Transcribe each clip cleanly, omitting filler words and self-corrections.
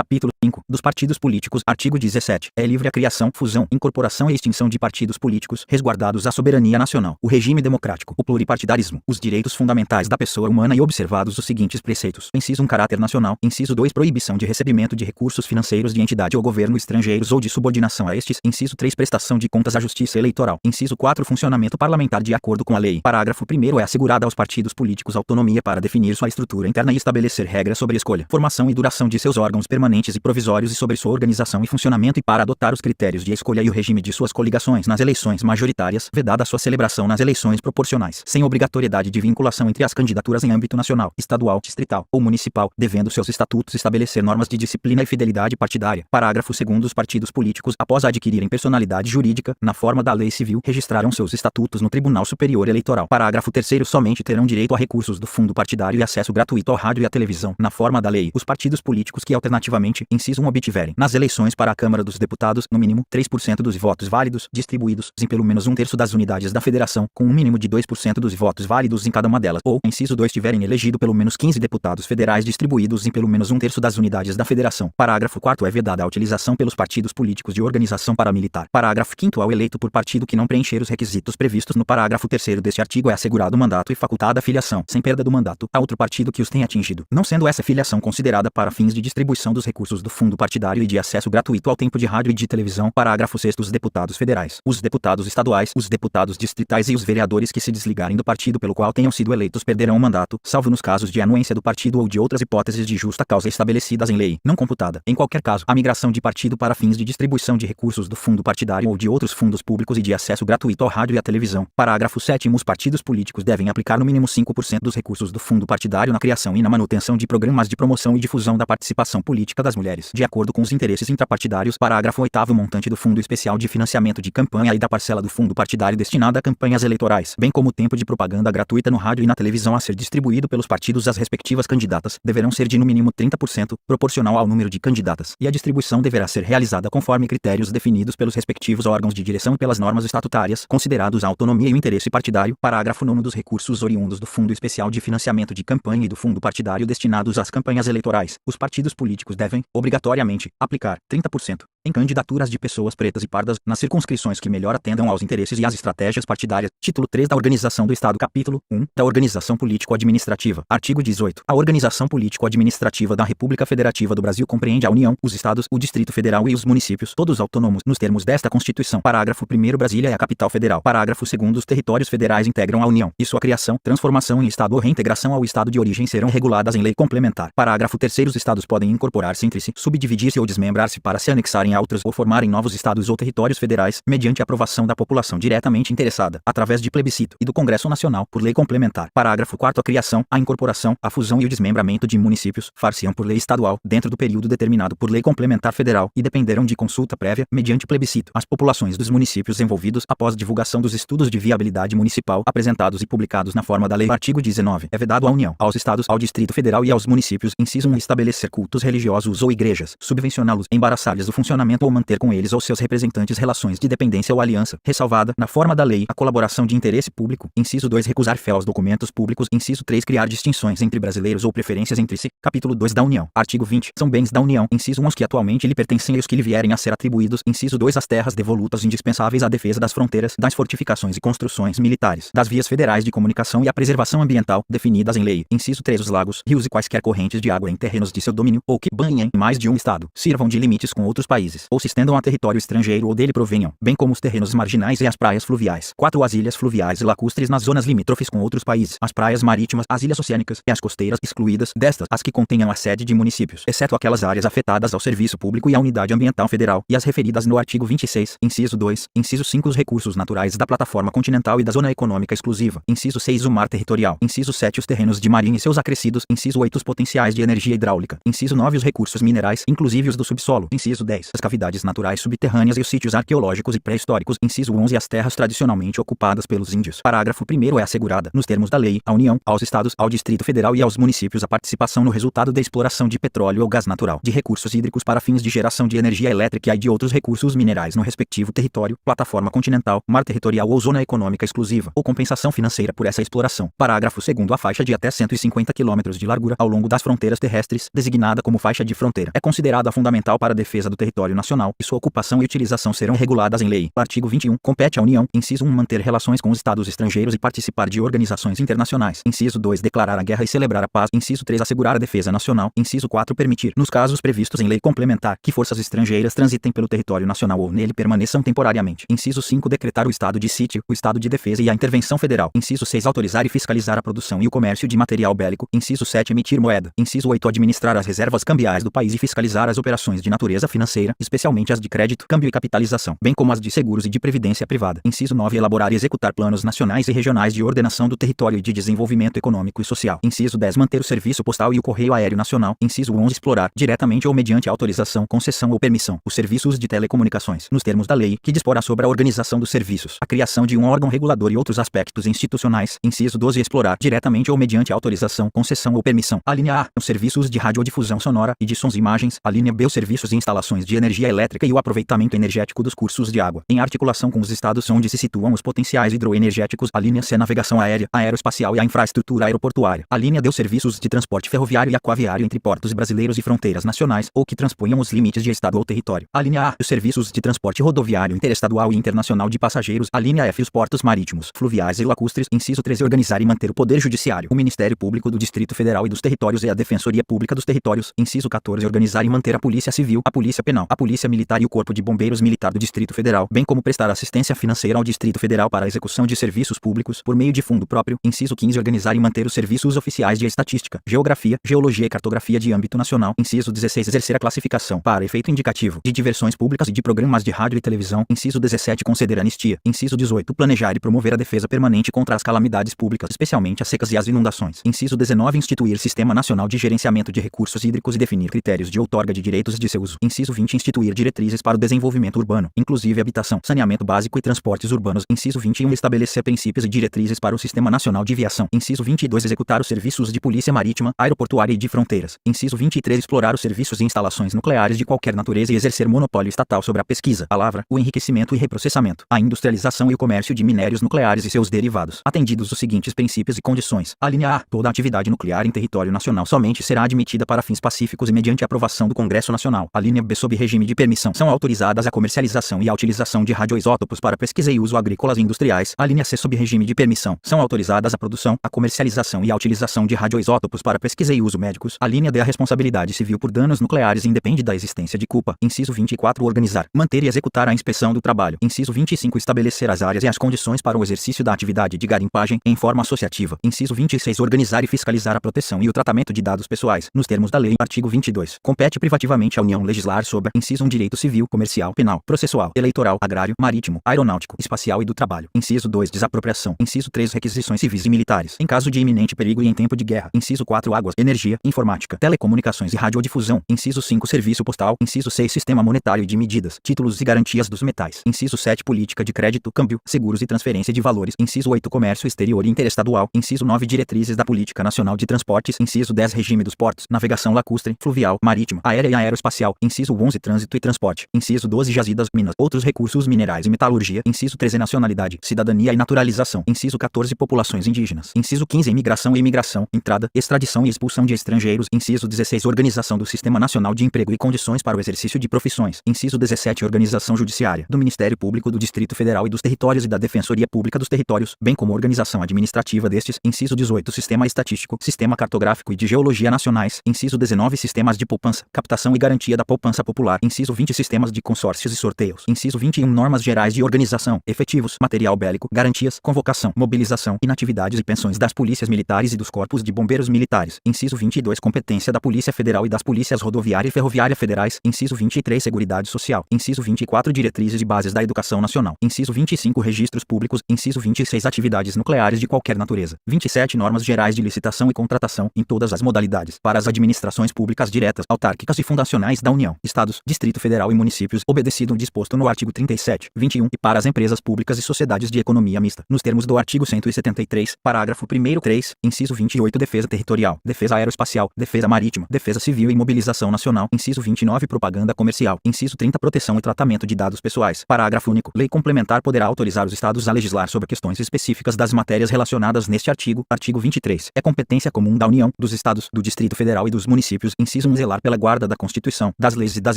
Capítulo 5. Dos partidos políticos. Artigo 17. É livre a criação, fusão, incorporação e extinção de partidos políticos, resguardados a soberania nacional, o regime democrático, o pluripartidarismo, os direitos fundamentais da pessoa humana e observados os seguintes preceitos. Inciso 1. Caráter nacional. Inciso 2. Proibição de recebimento de recursos financeiros de entidade ou governo estrangeiros ou de subordinação a estes. Inciso 3. Prestação de contas à justiça eleitoral. Inciso 4. Funcionamento parlamentar de acordo com a lei. Parágrafo 1º. É assegurada aos partidos políticos autonomia para definir sua estrutura interna e estabelecer regras sobre escolha, formação e duração de seus órgãos permanentes e provisórios e sobre sua organização e funcionamento e para adotar os critérios de escolha e o regime de suas coligações nas eleições majoritárias, vedada sua celebração nas eleições proporcionais, sem obrigatoriedade de vinculação entre as candidaturas em âmbito nacional, estadual, distrital ou municipal, devendo seus estatutos estabelecer normas de disciplina e fidelidade partidária. Parágrafo 2º. Os partidos políticos, após adquirirem personalidade jurídica, na forma da lei civil, registrarão seus estatutos no Tribunal Superior Eleitoral. Parágrafo 3º. Somente terão direito a recursos do fundo partidário e acesso gratuito ao rádio e à televisão, na forma da lei, os partidos políticos que alternativamente, inciso 1, obtiverem, nas eleições para a Câmara dos Deputados, no mínimo, 3% dos votos válidos, distribuídos em pelo menos 1/3 das unidades da federação, com um mínimo de 2% dos votos válidos em cada uma delas, ou, inciso 2, tiverem elegido pelo menos 15 deputados federais distribuídos em pelo menos 1/3 das unidades da federação. Parágrafo 4º. É vedada a utilização pelos partidos políticos de organização paramilitar. Parágrafo 5º. Ao eleito por partido que não preencher os requisitos previstos no parágrafo 3º deste artigo é assegurado o mandato e facultada a filiação, sem perda do mandato, a outro partido que os tenha atingido, não sendo essa filiação considerada para fins de distribuição dos recursos do fundo partidário e de acesso gratuito ao tempo de rádio e de televisão. Parágrafo 6º. Os deputados federais, os deputados estaduais, os deputados distritais e os vereadores que se desligarem do partido pelo qual tenham sido eleitos perderão o mandato, salvo nos casos de anuência do partido ou de outras hipóteses de justa causa estabelecidas em lei, não computada. Em qualquer caso, a migração de partido para fins de distribuição de recursos do fundo partidário ou de outros fundos públicos e de acesso gratuito ao rádio e à televisão. Parágrafo 7º. Os partidos políticos devem aplicar no mínimo 5% dos recursos do fundo partidário na criação e na manutenção de programas de promoção e difusão da participação política das mulheres, de acordo com os interesses intrapartidários. Parágrafo 8º. O montante do Fundo Especial de Financiamento de Campanha e da parcela do fundo partidário destinada a campanhas eleitorais, bem como o tempo de propaganda gratuita no rádio e na televisão a ser distribuído pelos partidos às respectivas candidatas, deverão ser de no mínimo 30%, proporcional ao número de candidatas, e a distribuição deverá ser realizada conforme critérios definidos pelos respectivos órgãos de direção e pelas normas estatutárias, considerados a autonomia e o interesse partidário. Parágrafo 9º. Dos recursos oriundos do Fundo Especial de Financiamento de Campanha e do fundo partidário destinados às campanhas eleitorais, os partidos políticos devem, obrigatoriamente, aplicar 30% em candidaturas de pessoas pretas e pardas, nas circunscrições que melhor atendam aos interesses e às estratégias partidárias. Título 3 da Organização do Estado. Capítulo 1 da Organização Político-Administrativa. Artigo 18. A Organização Político-Administrativa da República Federativa do Brasil compreende a União, os Estados, o Distrito Federal e os municípios, todos autônomos, nos termos desta Constituição. Parágrafo 1º. Brasília é a capital federal. Parágrafo 2º. Os territórios federais integram a União, e sua criação, transformação em Estado ou reintegração ao Estado de origem serão reguladas em lei complementar. Parágrafo 3º. Os Estados podem incorporar-se entre si, subdividir-se ou desmembrar-se para se anexarem a outros ou formarem novos estados ou territórios federais, mediante aprovação da população diretamente interessada, através de plebiscito, e do Congresso Nacional, por lei complementar. Parágrafo 4º. A criação, a incorporação, a fusão e o desmembramento de municípios far-se-ão por lei estadual, dentro do período determinado por lei complementar federal, e dependerão de consulta prévia, mediante plebiscito, as populações dos municípios envolvidos, após divulgação dos estudos de viabilidade municipal, apresentados e publicados na forma da lei. Artigo 19. É vedado à União, aos Estados, ao Distrito Federal e aos municípios, inciso 1, estabelecer cultos religiosos ou igrejas, subvencioná-los, embaraçar-lhes o funcionamento ou manter com eles ou seus representantes relações de dependência ou aliança, ressalvada, na forma da lei, a colaboração de interesse público. Inciso 2. Recusar fé aos documentos públicos. Inciso 3. Criar distinções entre brasileiros ou preferências entre si. Capítulo 2 da União. Artigo 20. São bens da União. Inciso 1. Os que atualmente lhe pertencem e os que lhe vierem a ser atribuídos. Inciso 2. As terras devolutas indispensáveis à defesa das fronteiras, das fortificações e construções militares, das vias federais de comunicação e à preservação ambiental, definidas em lei. Inciso 3. Os lagos, rios e quaisquer correntes de água em terrenos de seu domínio, ou que banhem mais de um estado, sirvam de limites com outros países, ou se estendam a território estrangeiro ou dele provenham, bem como os terrenos marginais e as praias fluviais. 4. As ilhas fluviais e lacustres nas zonas limítrofes com outros países, as praias marítimas, as ilhas oceânicas e as costeiras, excluídas destas as que contenham a sede de municípios, exceto aquelas áreas afetadas ao serviço público e à unidade ambiental federal, e as referidas no artigo 26, inciso 2, inciso 5. Os recursos naturais da plataforma continental e da zona econômica exclusiva. Inciso 6. O mar territorial. Inciso 7. Os terrenos de marinha e seus acrescidos. Inciso 8. Os potenciais de energia hidráulica. Inciso 9. Os recursos minerais, inclusive os do subsolo. Inciso 10. as cavidades naturais subterrâneas e os sítios arqueológicos e pré-históricos. Inciso 11. As terras tradicionalmente ocupadas pelos índios. Parágrafo 1º. É assegurada, nos termos da lei, à União, aos Estados, ao Distrito Federal e aos municípios a participação no resultado da exploração de petróleo ou gás natural, de recursos hídricos para fins de geração de energia elétrica e de outros recursos minerais no respectivo território, plataforma continental, mar territorial ou zona econômica exclusiva, ou compensação financeira por essa exploração. Parágrafo 2º. A faixa de até 150 km de largura ao longo das fronteiras terrestres, designada como faixa de fronteira, é considerada fundamental para a defesa do território nacional, e sua ocupação e utilização serão reguladas em lei. Artigo 21. Compete à União, inciso 1, manter relações com os Estados estrangeiros e participar de organizações internacionais. Inciso 2. Declarar a guerra e celebrar a paz. Inciso 3. Assegurar a defesa nacional. Inciso 4. Permitir, nos casos previstos em lei complementar, que forças estrangeiras transitem pelo território nacional ou nele permaneçam temporariamente. Inciso 5. Decretar o estado de sítio, o estado de defesa e a intervenção federal. Inciso 6. Autorizar e fiscalizar a produção e o comércio de material bélico. Inciso 7. Emitir moeda. Inciso 8. Administrar as reservas cambiais do país e fiscalizar as operações de natureza financeira, especialmente as de crédito, câmbio e capitalização, bem como as de seguros e de previdência privada. Inciso 9. Elaborar e executar planos nacionais e regionais de ordenação do território e de desenvolvimento econômico e social. Inciso 10. Manter o serviço postal e o correio aéreo nacional. Inciso 11. Explorar, diretamente ou mediante autorização, concessão ou permissão, os serviços de telecomunicações, nos termos da lei, que disporá sobre a organização dos serviços, a criação de um órgão regulador e outros aspectos institucionais. Inciso 12. Explorar, diretamente ou mediante autorização, concessão ou permissão. A linha A. Os serviços de radiodifusão sonora e de sons e imagens. A linha B. Os serviços e instalações de energia elétrica e o aproveitamento energético dos cursos de água, em articulação com os estados onde se situam os potenciais hidroenergéticos. A linha C. Navegação aérea, aeroespacial e a infraestrutura aeroportuária. A linha D. Os serviços de transporte ferroviário e aquaviário entre portos brasileiros e fronteiras nacionais ou que transponham os limites de estado ou território. A linha A. Os serviços de transporte rodoviário interestadual e internacional de passageiros. A linha F. Os portos marítimos, fluviais e lacustres. Inciso 13. Organizar e manter o Poder Judiciário, o Ministério Público do Distrito Federal e dos Territórios e a Defensoria Pública dos Territórios. Inciso 14. Organizar e manter a Polícia Civil, a Polícia Penal, a Polícia Militar e o Corpo de Bombeiros Militar do Distrito Federal, bem como prestar assistência financeira ao Distrito Federal para a execução de serviços públicos por meio de fundo próprio. Inciso 15. Organizar e manter os serviços oficiais de estatística, geografia, geologia e cartografia de âmbito nacional. Inciso 16. Exercer a classificação, para efeito indicativo, de diversões públicas e de programas de rádio e televisão. Inciso 17. Conceder anistia. Inciso 18. Planejar e promover a defesa permanente contra as calamidades públicas, especialmente as secas e as inundações. Inciso 19. Instituir Sistema Nacional de Gerenciamento de Recursos Hídricos e definir critérios de outorga de direitos de seu uso. Inciso 20. Instituir diretrizes para o desenvolvimento urbano, inclusive habitação, saneamento básico e transportes urbanos. Inciso 21. Estabelecer princípios e diretrizes para o Sistema Nacional de Viação. Inciso 22. Executar os serviços de polícia marítima, aeroportuária e de fronteiras. Inciso 23. Explorar os serviços e instalações nucleares de qualquer natureza e exercer monopólio estatal sobre a pesquisa, a lavra, o enriquecimento e reprocessamento, a industrialização e o comércio de minérios nucleares e seus derivados. Atendidos os seguintes princípios e condições. A linha A. Toda atividade nuclear em território nacional somente será admitida para fins pacíficos e mediante aprovação do Congresso Nacional. A linha B. Sob regime de permissão, são autorizadas a comercialização e a utilização de radioisótopos para pesquisa e uso agrícolas e industriais. A linha C. Sob regime de permissão, são autorizadas a produção, a comercialização e a utilização de radioisótopos para pesquisa e uso médicos. A linha D. A responsabilidade civil por danos nucleares independe da existência de culpa. Inciso 24. Organizar, manter e executar a inspeção do trabalho. Inciso 25. Estabelecer as áreas e as condições para o exercício da atividade de garimpagem em forma associativa. Inciso 26. Organizar e fiscalizar a proteção e o tratamento de dados pessoais, nos termos da lei. Artigo 22. Compete privativamente à União legislar sobre: inciso 1. Direito civil, comercial, penal, processual, eleitoral, agrário, marítimo, aeronáutico, espacial e do trabalho. Inciso 2. Desapropriação. Inciso 3. Requisições civis e militares, em caso de iminente perigo e em tempo de guerra. Inciso 4. Águas, energia, informática, telecomunicações e radiodifusão. Inciso 5. Serviço postal. Inciso 6. Sistema monetário e de medidas, títulos e garantias dos metais. Inciso 7. Política de crédito, câmbio, seguros e transferência de valores. Inciso 8. Comércio exterior e interestadual. Inciso 9. Diretrizes da Política Nacional de Transportes. Inciso 10. Regime dos portos, navegação lacustre, fluvial, marítima, aérea e aeroespacial. Inciso 11. Trânsito e transporte. Inciso 12. Jazidas, minas, outros recursos minerais e metalurgia. Inciso 13. Nacionalidade, cidadania e naturalização. Inciso 14. Populações indígenas. Inciso 15. Imigração e imigração, entrada, extradição e expulsão de estrangeiros. Inciso 16. Organização do Sistema Nacional de Emprego e condições para o exercício de profissões. Inciso 17. Organização judiciária, do Ministério Público do Distrito Federal e dos Territórios e da Defensoria Pública dos Territórios, bem como organização administrativa destes. Inciso 18. Sistema estatístico, sistema cartográfico e de geologia nacionais. Inciso 19. Sistemas de poupança, captação e garantia da poupança popular. Inciso 20. Sistemas de consórcios e sorteios. Inciso 21. Normas gerais de organização, efetivos, material bélico, garantias, convocação, mobilização, inatividades e pensões das polícias militares e dos corpos de bombeiros militares. Inciso 22. Competência da Polícia Federal e das polícias rodoviária e ferroviária federais. Inciso 23. Seguridade social. Inciso 24. Diretrizes e bases da educação nacional. Inciso 25. Registros públicos. Inciso 26. Atividades nucleares de qualquer natureza. 27. Normas gerais de licitação e contratação, em todas as modalidades, para as administrações públicas diretas, autárquicas e fundacionais da União, Estados, Distrito Federal e municípios, obedecido o disposto no artigo 37, 21, e para as empresas públicas e sociedades de economia mista, nos termos do artigo 173, parágrafo 1º 3, inciso 28, defesa territorial, defesa aeroespacial, defesa marítima, defesa civil e mobilização nacional, inciso 29, propaganda comercial, inciso 30, proteção e tratamento de dados pessoais, parágrafo único, lei complementar poderá autorizar os estados a legislar sobre questões específicas das matérias relacionadas neste artigo, artigo 23, é competência comum da União, dos estados, do Distrito Federal e dos municípios, inciso 1, zelar pela guarda da Constituição, das leis e das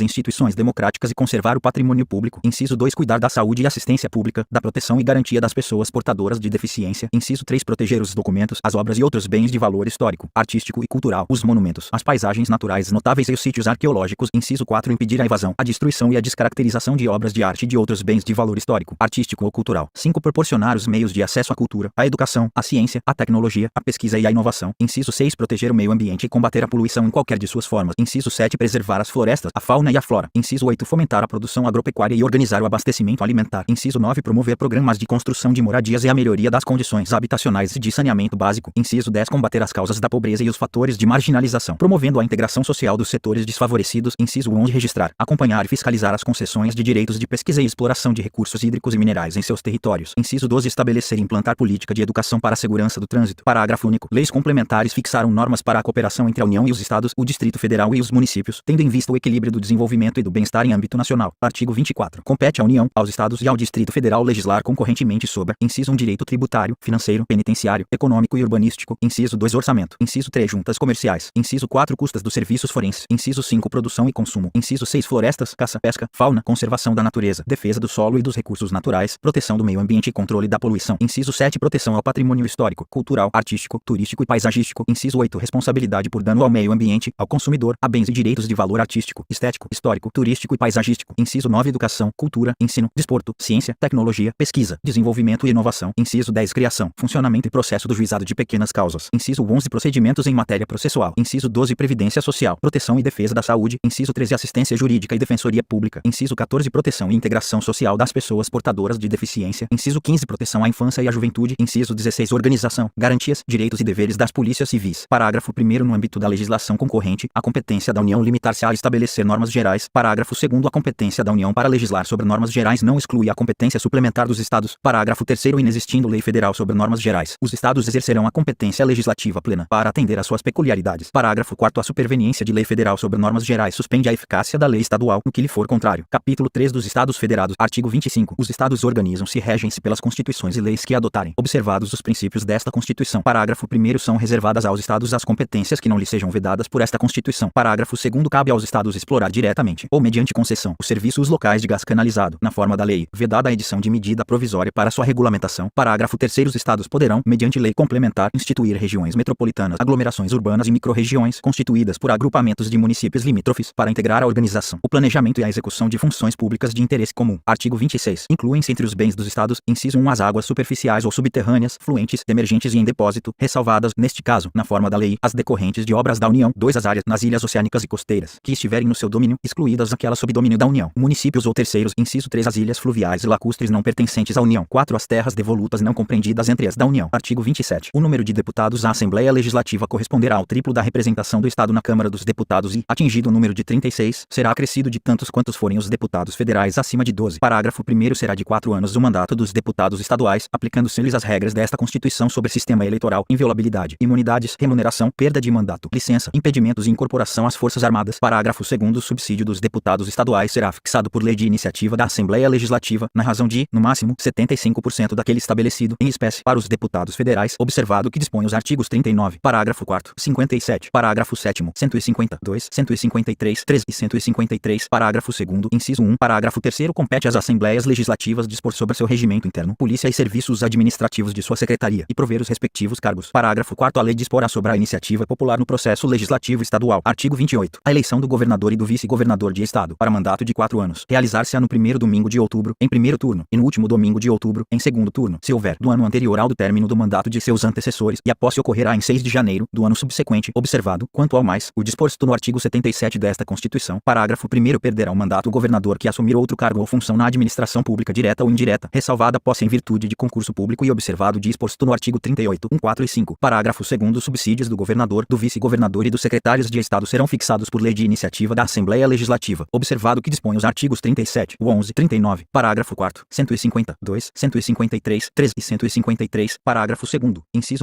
instituições democráticas e conservar o patrimônio público, inciso 2, cuidar da saúde e assistência pública, da proteção e garantia das pessoas portadoras de deficiência, inciso 3, proteger os documentos, as obras e outros bens de valor histórico, artístico e cultural, os monumentos, as paisagens naturais notáveis e os sítios arqueológicos, inciso 4, impedir a invasão, a destruição e a descaracterização de obras de arte e de outros bens de valor histórico, artístico ou cultural, 5, proporcionar os meios de acesso à cultura, à educação, à ciência, à tecnologia, à pesquisa e à inovação, inciso 6, proteger o meio ambiente e combater a poluição em qualquer de suas formas, inciso 7, preservar as florestas, a fauna e a flora, inciso 8, fomentar a produção agropecuária e organizar o abastecimento alimentar, inciso 9, promover programas de construção de moradias e a melhoria das condições habitacionais e de saneamento básico, inciso 10, combater as causas da pobreza e os fatores de marginalização, promovendo a integração social dos setores desfavorecidos, inciso 11, registrar, acompanhar e fiscalizar as concessões de direitos de pesquisa e exploração de recursos hídricos e minerais em seus territórios, inciso 12, estabelecer e implantar política de educação para a segurança do trânsito, parágrafo único, leis complementares fixaram normas para a cooperação entre a União e os estados, o Distrito Federal e os municípios, tendo em vista o equilíbrio do desenvolvimento e do bem-estar em âmbito nacional, artigo 24, compete à União, aos estados e ao Distrito Federal legislar concorrentemente sobre, inciso 1, direito tributário, financeiro, penitenciário, econômico e urbanístico, inciso 2, orçamento, inciso 3, juntas comerciais, inciso 4, custas dos serviços forenses, inciso 5, produção e consumo, inciso 6, florestas, caça, pesca, fauna, conservação da natureza, defesa do solo e dos recursos naturais, proteção do meio ambiente e controle da poluição, inciso 7, proteção ao patrimônio histórico, cultural, artístico, turístico e paisagístico, inciso 8, responsabilidade por dano ao meio ambiente, ao consumidor, a bens e direitos de valor artístico, estético, histórico, turístico e paisagístico, inciso 9, educação, cultura, ensino, desporto, ciência, tecnologia, pesquisa, desenvolvimento e inovação, inciso 10, criação, funcionamento e processo do juizado de pequenas causas, inciso 11, procedimentos em matéria processual, inciso 12, previdência social, proteção e defesa da saúde, inciso 13, assistência jurídica e defensoria pública, inciso 14, proteção e integração social das pessoas portadoras de deficiência, inciso 15, proteção à infância e à juventude, inciso 16, organização, garantias, direitos e deveres das polícias civis, parágrafo 1º, no âmbito da legislação concorrente, a competência da União limitar-se a estabelecer normas gerais, parágrafo 2º, a competência da União para legislar sobre normas gerais não exclui a competência suplementar dos estados, parágrafo 3º, inexistindo lei federal sobre normas gerais, os estados exercerão a competência legislativa plena para atender às suas peculiaridades, parágrafo 4º, a superveniência de lei federal sobre normas gerais suspende a eficácia da lei estadual, no que lhe for contrário, capítulo 3 dos Estados Federados, artigo 25, os estados organizam-se e regem-se pelas constituições e leis que adotarem, observados os princípios desta Constituição, parágrafo 1º, são reservadas aos estados as competências que não lhes sejam vedadas por esta Constituição, parágrafo 2º, cabe aos estados explorar diretamente, ou mediante concessão, os serviços locais de gás canalizado, na forma da lei, vedada a edição de medida provisória para sua regulamentação, parágrafo 3º, os estados poderão, mediante lei complementar, instituir regiões metropolitanas, aglomerações urbanas e microrregiões, constituídas por agrupamentos de municípios limítrofes, para integrar a organização, o planejamento e a execução de funções públicas de interesse comum, artigo 26, incluem-se entre os bens dos estados, inciso 1, as águas superficiais ou subterrâneas, fluentes, emergentes e em depósito, ressalvadas, neste caso, na forma da lei, as decorrentes de obras da União, 2, as áreas, nas ilhas oceânicas e costeiras, que estiverem no seu domínio, excluídas aquelas sob domínio da União, municípios ou terceiros, inciso 3, as ilhas fluviais e lacustres não pertencentes à União, 4, as terras devolutas não compreendidas entre as da União, artigo 27, o número de deputados à Assembleia Legislativa corresponderá ao triplo da representação do Estado na Câmara dos Deputados e, atingido o número de 36, será acrescido de tantos quantos forem os deputados federais acima de 12, parágrafo 1º, será de 4 anos o mandato dos deputados estaduais, aplicando-se-lhes as regras desta Constituição sobre sistema eleitoral, inviolabilidade, imunidades, remuneração, perda de mandato, licença, impedimentos e incorporação às Forças Armadas, parágrafo 2º, o subsídio dos deputados estaduais será fixado por lei de iniciativa da Assembleia Legislativa, na razão de, no máximo, 75% daquele estabelecido, em espécie, para os deputados federais, observado que dispõe os artigos 39, parágrafo 4º, 57, parágrafo 7º, 152, 153, 3 e 153, parágrafo 2º, inciso 1, parágrafo 3º, compete às Assembleias Legislativas dispor sobre seu regimento interno, polícia e serviços administrativos de sua secretaria, e prover os respectivos cargos. Parágrafo 4º, a lei disporá sobre a iniciativa popular no processo legislativo estadual. Artigo 28. A eleição do governador e do vice-governador de estado, para mandato de 4 anos, realizar-se-á no primeiro domingo de outubro, em primeiro turno, e no último domingo de outubro, em segundo turno, se houver, do ano anterior ao do término do mandato de seus antecessores, e a posse ocorrerá em 6 de janeiro, do ano subsequente, observado, quanto ao mais, o disposto no artigo 77 desta Constituição. Parágrafo 1º, perderá o mandato o governador que assumir outro cargo ou função na administração pública direta ou indireta, ressalvada a posse em virtude de concurso público e observado o disposto no artigo 38, 1, 4 e 5. Parágrafo 2º, os subsídios do governador, do vice-governador e dos secretários de estado serão fixados por lei de iniciativa da Assembleia Legislativa Legislativa, observado que dispõe os artigos 37, 11, 39, parágrafo 4º, 150, 2, 153, 3 e 153, parágrafo 2º, inciso 1,